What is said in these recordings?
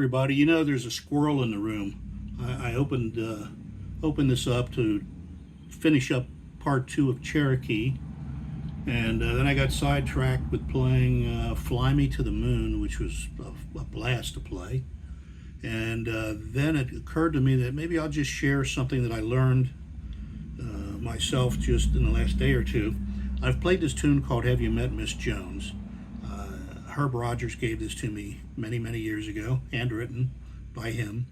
everybody. You know, there's a squirrel in the room. I opened this up to finish up part 2 of Cherokee, and then I got sidetracked with playing Fly Me to the Moon, which was a blast to play. And then it occurred to me that maybe I'll just share something that I learned myself just in the last day or two. I've played this tune called Have You Met Miss Jones? Herb Rogers gave this to me many years ago, handwritten by him.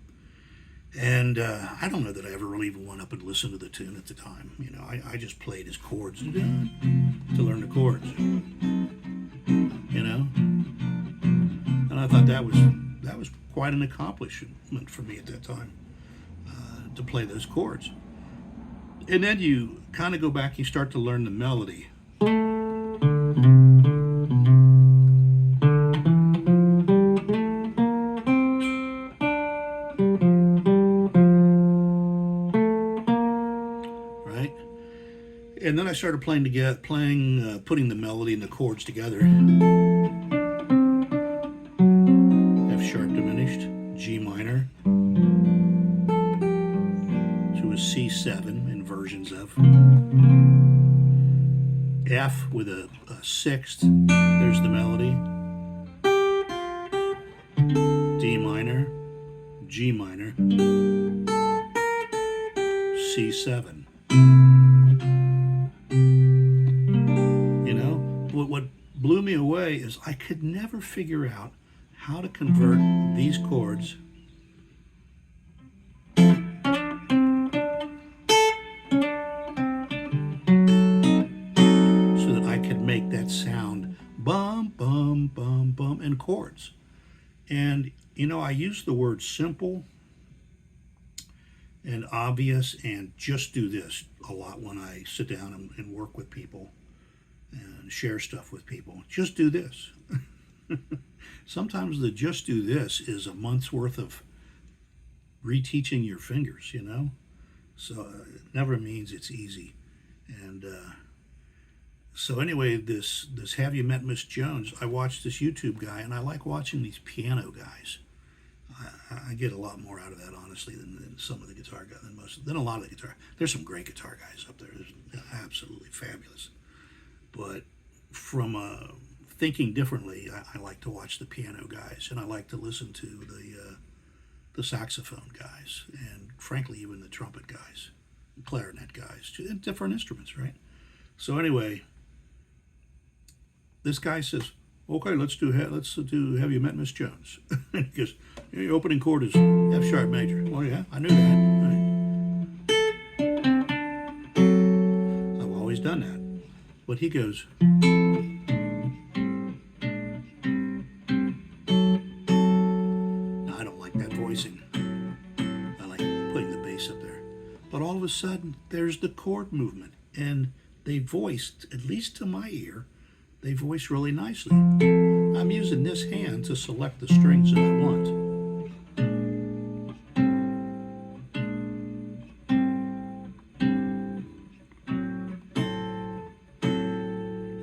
And I don't know that I ever really even went up and listened to the tune at the time. You know, I just played his chords to learn the chords. You know, and I thought that was quite an accomplishment for me at that time, to play those chords. And then you kind of go back, you start to learn the melody. Right? And then I started putting the melody and the chords together. F sharp diminished, G minor, to a C7 in versions of. F with a sixth, there's the melody. D minor, G minor, C7. You know, what blew me away is I could never figure out how to convert these chords so that I could make that sound bum, bum, bum, bum, and chords. And, you know, I use the word simple and obvious and just do this a lot when I sit down and work with people and share stuff with people. Just do this. Sometimes the just do this is a month's worth of reteaching your fingers, you know? So it never means it's easy. And so anyway, this Have You Met Miss Jones, I watched this YouTube guy, and I like watching these piano guys. I get a lot more out of that, honestly, than some of the guitar guys, than a lot of the guitar. There's some great guitar guys up there. They're absolutely fabulous. But from thinking differently, I like to watch the piano guys, and I like to listen to the saxophone guys, and frankly, even the trumpet guys, clarinet guys, different instruments, right? So anyway, this guy says, "Okay, let's do Have You Met Miss Jones?" Because the opening chord is F sharp major. Oh yeah, I knew that. Right? I've always done that. But he goes, I don't like that voicing. I like putting the bass up there. But all of a sudden, there's the chord movement, and they voiced, at least to my ear, they voice really nicely. I'm using this hand to select the strings that I want.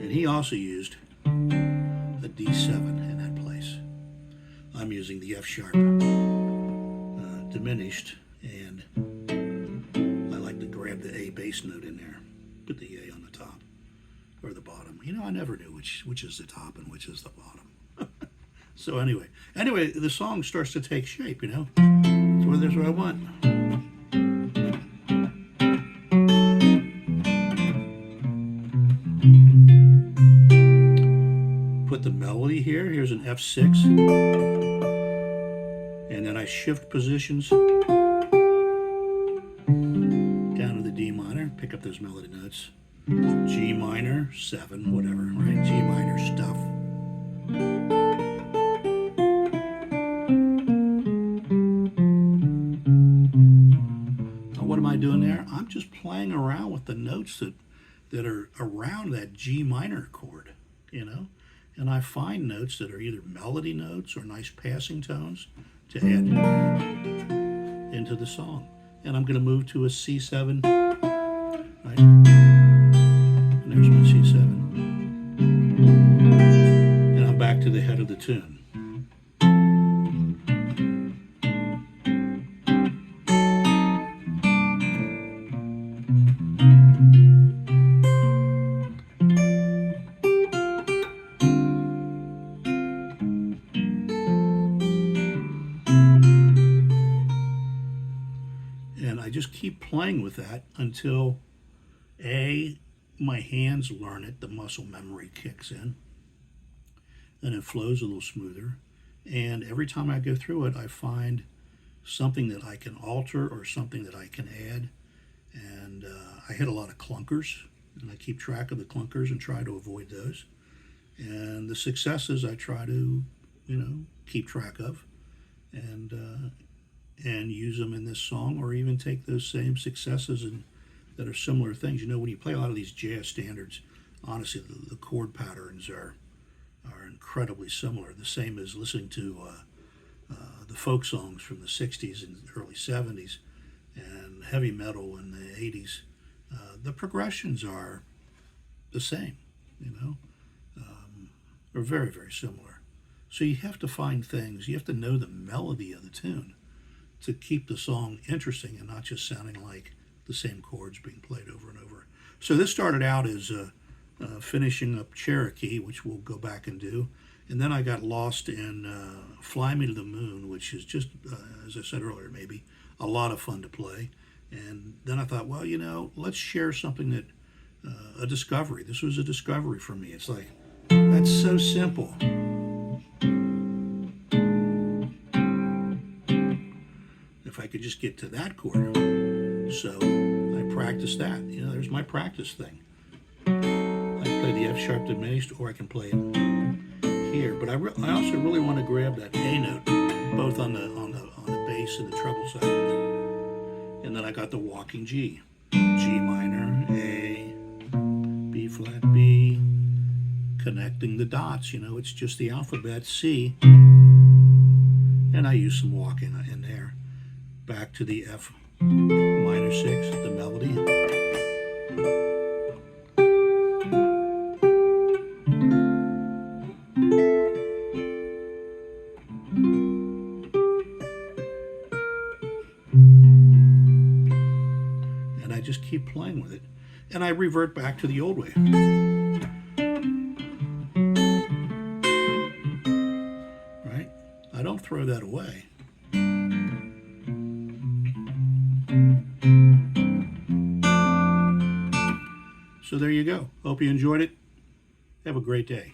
And he also used a D7 in that place. I'm using the F sharp diminished, and I like to grab the A bass note in there, put the A on the top or the bottom. You know, I never knew which is the top and which is the bottom. So anyway, the song starts to take shape, you know. That's what I want. Put the melody here. Here's an F6. And then I shift positions down to the D minor, pick up those melody notes. G minor, 7, whatever, right? G minor stuff. Now, what am I doing there? I'm just playing around with the notes that are around that G minor chord, you know? And I find notes that are either melody notes or nice passing tones to add into the song. And I'm going to move to a C7, right? And there's my C7. And I'm back to the head of the tune. I just keep playing with that until my hands learn it, the muscle memory kicks in, and it flows a little smoother. And every time I go through it, I find something that I can alter or something that I can add. And I hit a lot of clunkers, and I keep track of the clunkers and try to avoid those. And the successes I try to, keep track of, and use them in this song, or even take those same successes and that are similar things. When you play a lot of these jazz standards, honestly, the chord patterns are incredibly similar. The same as listening to the folk songs from the 60s and early 70s and heavy metal in the 80s. The progressions are the same, are very, very similar. So you have to find things, you have to know the melody of the tune to keep the song interesting and not just sounding like the same chords being played over and over. So this started out as finishing up Cherokee, which we'll go back and do. And then I got lost in Fly Me to the Moon, which is just, as I said earlier, maybe a lot of fun to play. And then I thought, well, let's share something that, a discovery. This was a discovery for me. It's like, that's so simple. If I could just get to that chord. So I practiced that. There's my practice thing. I can play the F sharp diminished, or I can play it here. But I also really want to grab that A note, both on the bass and the treble side. And then I got the walking G. G minor, A, B flat, B, connecting the dots. It's just the alphabet, C. And I use some walking in there. Back to the F minor 6, the melody. And I just keep playing with it. And I revert back to the old way. Right? I don't throw that away. So there you go. Hope you enjoyed it. Have a great day.